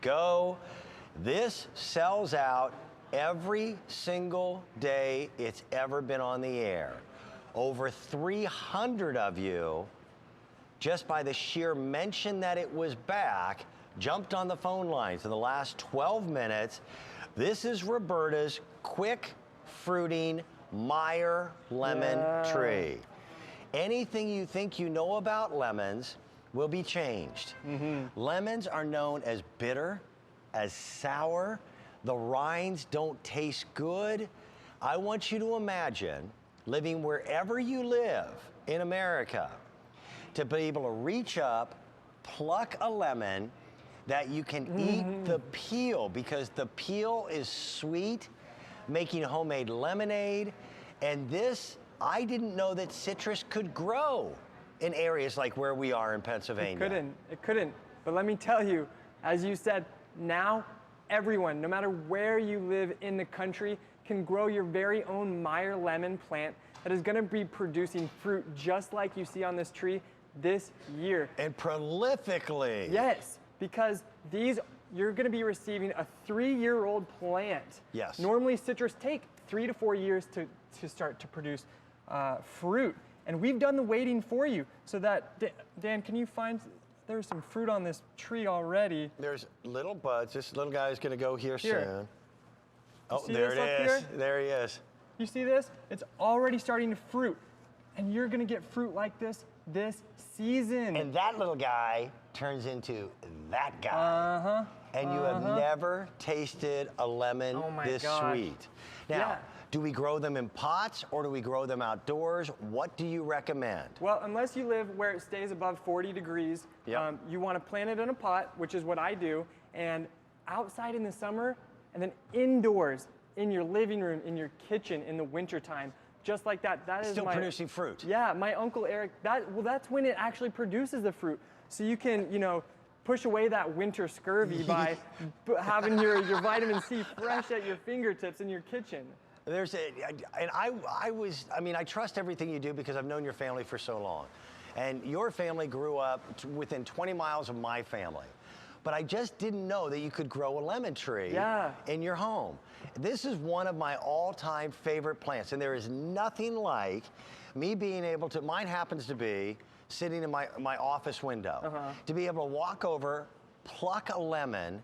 go. This sells out every single day it's ever been on the air. Over 300 of you, just by the sheer mention that it was back, jumped on the phone lines in the last 12 minutes. This is Roberta's quick fruiting Meyer lemon tree. Anything you think you know about lemons will be changed. Lemons are known as bitter, as sour. The rinds don't taste good. I want you to imagine living wherever you live in America, to be able to reach up, pluck a lemon that you can eat the peel, because the peel is sweet, making homemade lemonade. And this, I didn't know that citrus could grow in areas like where we are in Pennsylvania. It couldn't. But let me tell you, as you said, now everyone, no matter where you live in the country, can grow your very own Meyer lemon plant that is going to be producing fruit just like you see on this tree this year. And prolifically. Yes, because these, you're going to be receiving a 3-year-old plant. Yes. Normally citrus take 3 to 4 years to start to produce fruit. And we've done the waiting for you so that, Dan, can you find, there's some fruit on this tree already. There's little buds. This little guy's going to go here soon. Oh, see there this it up is. here? There he is. You see this? It's already starting to fruit. And you're going to get fruit like this season. And that little guy turns into that guy. And you have never tasted a lemon this sweet. Now, do we grow them in pots or do we grow them outdoors? What do you recommend? Well, unless you live where it stays above 40 degrees, you want to plant it in a pot, which is what I do, and outside in the summer, and then indoors in your living room, in your kitchen in the wintertime, just like that. That is still producing fruit. Yeah, my Uncle Eric, that's when it actually produces the fruit. So you can, push away that winter scurvy by having your vitamin C fresh at your fingertips in your kitchen. I trust everything you do because I've known your family for so long. And your family grew up within 20 miles of my family. But I just didn't know that you could grow a lemon tree in your home. This is one of my all-time favorite plants, and there is nothing like me being able to, mine happens to be sitting in my office window, to be able to walk over, pluck a lemon,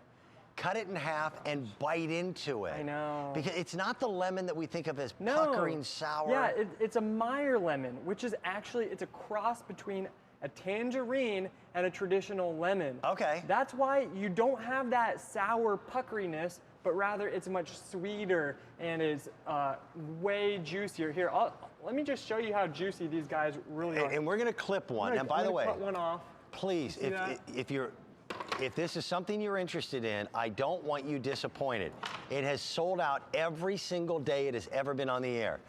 cut it in half, and bite into it. I know. Because it's not the lemon that we think of as puckering sour. Yeah, it's a Meyer lemon, which is actually, it's a cross between a tangerine and a traditional lemon. Okay. That's why you don't have that sour puckeriness, but rather it's much sweeter and is way juicier. Here, let me just show you how juicy these guys really are. And we're gonna clip one. And by the way, cut one off. Please, if this is something you're interested in, I don't want you disappointed. It has sold out every single day it has ever been on the air.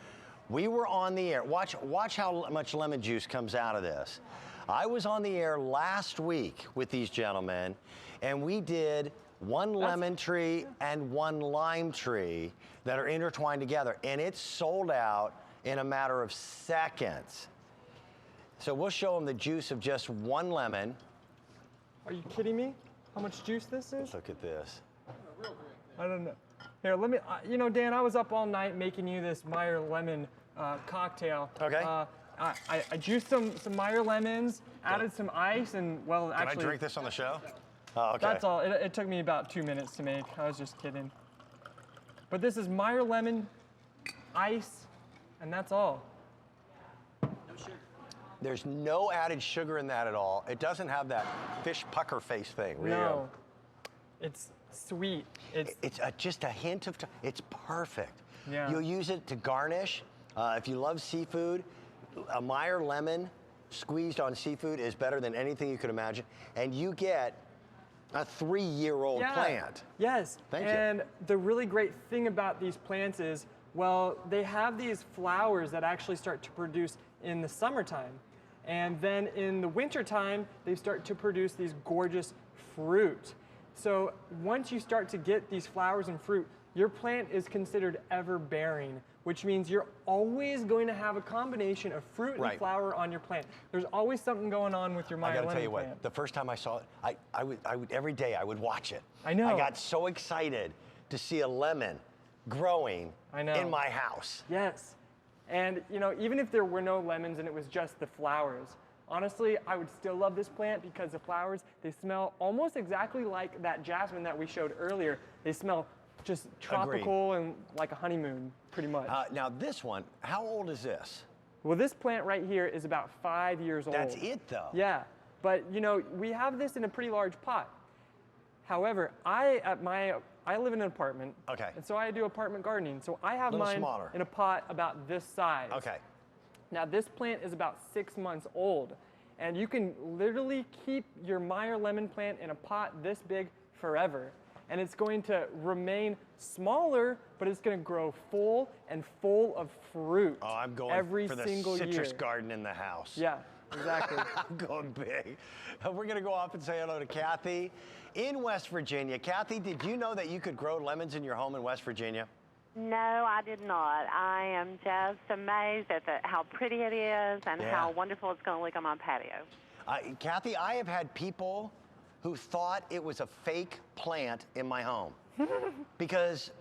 We were on the air. Watch how much lemon juice comes out of this. I was on the air last week with these gentlemen, and we did one lemon tree and one lime tree that are intertwined together, and it sold out in a matter of seconds. So we'll show them the juice of just one lemon. Are you kidding me? How much juice this is? Let's look at this. I don't know. Here, let me, Dan, I was up all night making you this Meyer lemon cocktail. Okay. I juiced some Meyer lemons, added some ice, and well, actually. Can I drink this on the show? Oh, okay. That's all. It took me about 2 minutes to make. I was just kidding. But this is Meyer lemon, ice, and that's all. No sugar. There's no added sugar in that at all. It doesn't have that fish pucker face thing. Really. No. It's sweet. It's just a hint of, it's perfect. Yeah. You'll use it to garnish. If you love seafood, a Meyer lemon squeezed on seafood is better than anything you could imagine. And you get a 3-year-old plant. Yes. Thank you. And the really great thing about these plants is, well, they have these flowers that actually start to produce in the summertime. And then in the wintertime, they start to produce these gorgeous fruit. So once you start to get these flowers and fruit, your plant is considered ever-bearing, which means you're always going to have a combination of fruit and flower on your plant. There's always something going on with your Meyer lemon plant. I gotta tell you what, the first time I saw it, I would every day I would watch it. I know. I got so excited to see a lemon growing in my house. Yes. And you know, even if there were no lemons and it was just the flowers, honestly, I would still love this plant because the flowers, they smell almost exactly like that jasmine that we showed earlier. They smell just tropical and like a honeymoon, pretty much. Now this one, how old is this? Well, this plant right here is about 5 years old. That's it though. Yeah, but you know, we have this in a pretty large pot. However, I live in an apartment. Okay. And so I do apartment gardening. So I have mine smaller. in a pot about this size. Okay. Now this plant is about 6 months old, and you can literally keep your Meyer lemon plant in a pot this big forever. And it's going to remain smaller, but it's going to grow full and full of fruit. Oh, I'm going every for the single citrus year. garden in the house. Yeah, exactly. I'm going big. We're going to go off and say hello to Kathy in West Virginia. Kathy, did you know that you could grow lemons in your home in West Virginia? No, I did not. I am just amazed at how pretty it is and how wonderful it's going to look on my patio. Kathy, I have had people who thought it was a fake plant in my home because,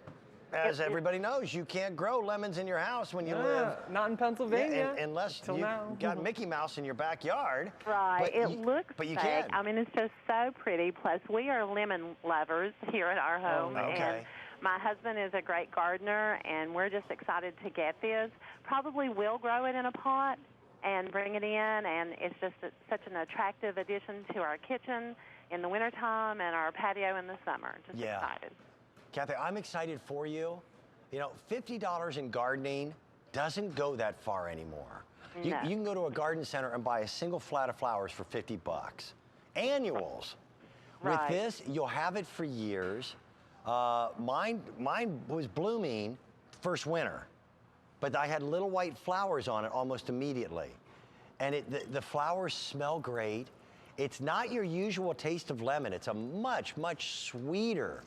as everybody knows, you can't grow lemons in your house when you live. Not in Pennsylvania. Unless you got Mickey Mouse in your backyard. Right. It looks but you fake. can. I mean, it's just so pretty. Plus, we are lemon lovers here at our home. Okay. And my husband is a great gardener, and we're just excited to get this. Probably will grow it in a pot and bring it in, and it's just such an attractive addition to our kitchen in the wintertime and our patio in the summer. Just excited. Kathy, I'm excited for you. You know, $50 in gardening doesn't go that far anymore. You can go to a garden center and buy a single flat of flowers for 50 bucks. Annuals. With this, you'll have it for years. Mine was blooming first winter, but I had little white flowers on it almost immediately. And the flowers smell great. It's not your usual taste of lemon. It's a much, much sweeter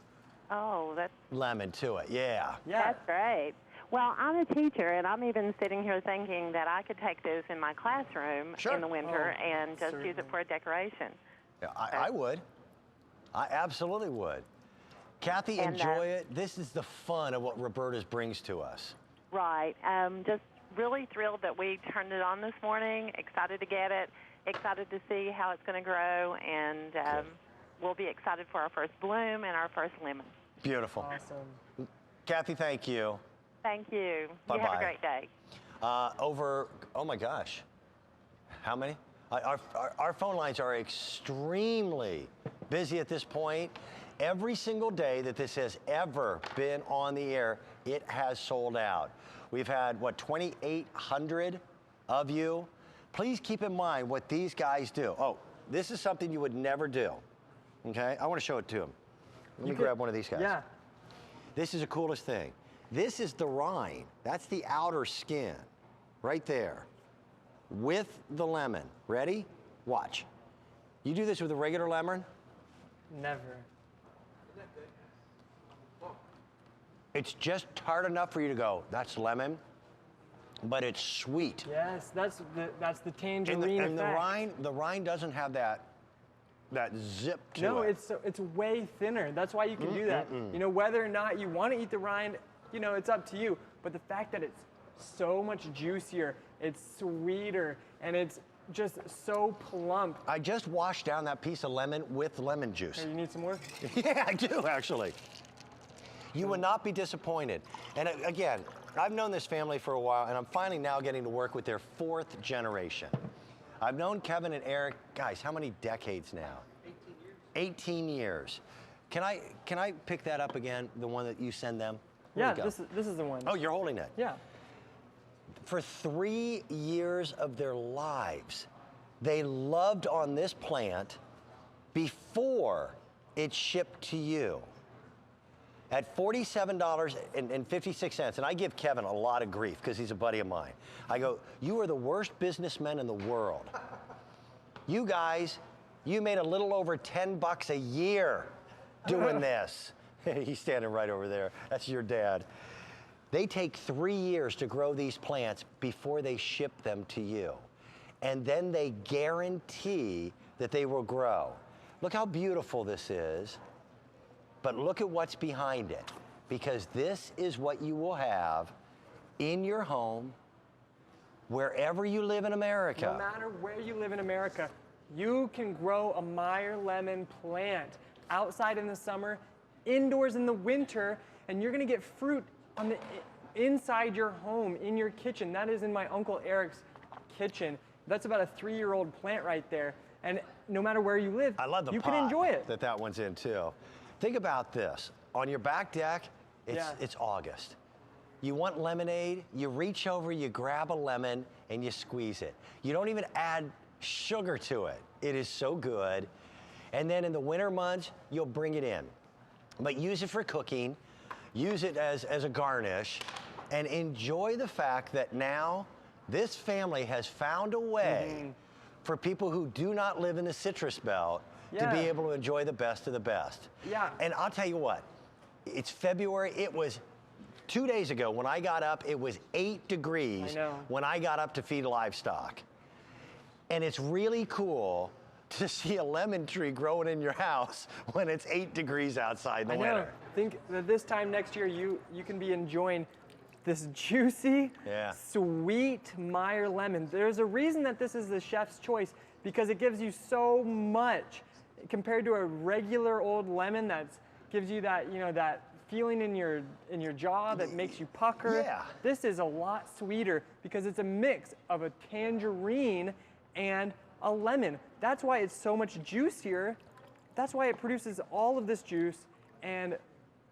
lemon to it. Yeah. That's great. Well, I'm a teacher, and I'm even sitting here thinking that I could take this in my classroom in the winter and just use it for a decoration. Yeah, I would. I absolutely would. Kathy, enjoy it. This is the fun of what Roberta's brings to us. Right. Just really thrilled that we turned it on this morning. Excited to get it. Excited to see how it's going to grow, and we'll be excited for our first bloom and our first lemon. Beautiful. Awesome. Kathy, thank you. Thank you. Bye-bye. You have a great day. Oh my gosh, how many? Our phone lines are extremely busy at this point. Every single day that this has ever been on the air, it has sold out. We've had, what, 2,800 of you? Please keep in mind what these guys do. Oh, this is something you would never do, okay? I want to show it to them. Let me grab one of these guys. Yeah. This is the coolest thing. This is the rind. That's the outer skin right there with the lemon. Ready? Watch. You do this with a regular lemon? Never. It's just tart enough for you to go, that's lemon, but it's sweet. Yes, that's the tangerine and effect. the rind doesn't have that zip to it. No, it's way thinner. That's why you can do that. You know, whether or not you want to eat the rind, you know, it's up to you. But the fact that it's so much juicier, it's sweeter, and it's just so plump. I just washed down that piece of lemon with lemon juice. Hey, you need some more? Yeah, I do, actually. You would not be disappointed. And again, I've known this family for a while, and I'm finally now getting to work with their 4th generation. I've known Kevin and Eric, guys, how many decades now? 18 years. 18 years. Can I pick that up again, the one that you send them? Yeah, this is the one. Oh, you're holding it? Yeah. For 3 years of their lives, they loved on this plant before it shipped to you. At $47.56, and I give Kevin a lot of grief because he's a buddy of mine. I go, you are the worst businessmen in the world. You guys, you made a little over $10 a year doing this. He's standing right over there. That's your dad. They take 3 years to grow these plants before they ship them to you. And then they guarantee that they will grow. Look how beautiful this is, but look at what's behind it, because this is what you will have in your home, wherever you live in America. No matter where you live in America, you can grow a Meyer lemon plant outside in the summer, indoors in the winter, and you're gonna get fruit on the inside your home, in your kitchen. That is in my Uncle Eric's kitchen. That's about a 3-year-old plant right there. And no matter where you live, I love the you pot can enjoy it. that one's in too. Think about this. On your back deck, it's August. You want lemonade, you reach over, you grab a lemon, and you squeeze it. You don't even add sugar to it. It is so good. And then in the winter months, you'll bring it in. But use it for cooking, use it as a garnish, and enjoy the fact that now this family has found a way for people who do not live in the citrus belt to be able to enjoy the best of the best. Yeah. And I'll tell you what, it's February. It was 2 days ago when I got up, it was 8 degrees when I got up to feed livestock. And it's really cool to see a lemon tree growing in your house when it's 8 degrees outside in the winter. Think that this time next year you can be enjoying this juicy, sweet Meyer lemon. There's a reason that this is the chef's choice, because it gives you so much compared to a regular old lemon that gives you that, that feeling in your jaw that makes you pucker. Yeah. This is a lot sweeter because it's a mix of a tangerine and a lemon. That's why it's so much juicier. That's why it produces all of this juice, and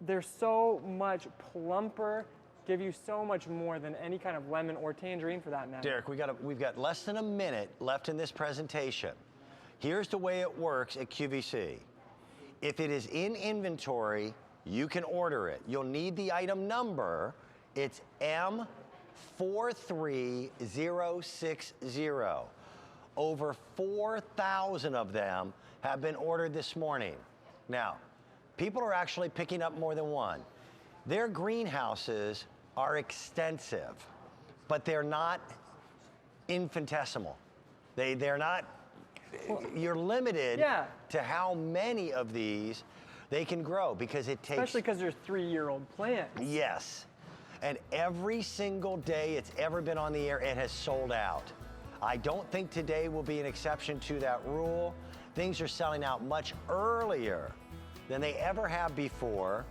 they're so much plumper, give you so much more than any kind of lemon or tangerine for that matter. Derek, we've got less than a minute left in this presentation. Here's the way it works at QVC. If it is in inventory, you can order it. You'll need the item number. It's M43060. Over 4,000 of them have been ordered this morning. Now, people are actually picking up more than one. Their greenhouses are extensive, but they're not infinitesimal. They're not, you're limited to how many of these they can grow, because it takes... Especially because they're 3-year-old plants. Yes. And every single day it's ever been on the air, it has sold out. I don't think today will be an exception to that rule. Things are selling out much earlier than they ever have before.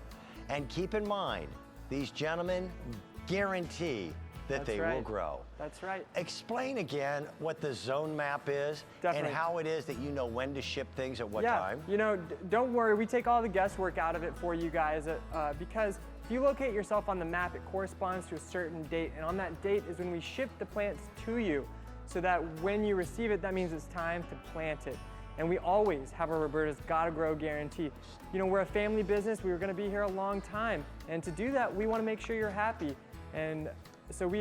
And keep in mind, these gentlemen guarantee that they will grow. That's right. Explain again what the zone map is and how it is that you know when to ship things at what time. Don't worry, we take all the guesswork out of it for you guys because if you locate yourself on the map, it corresponds to a certain date, and on that date is when we ship the plants to you, so that when you receive it, that means it's time to plant it. And we always have our Roberta's Gotta Grow guarantee. We're a family business. We were gonna be here a long time. And to do that, we wanna make sure you're happy. And so we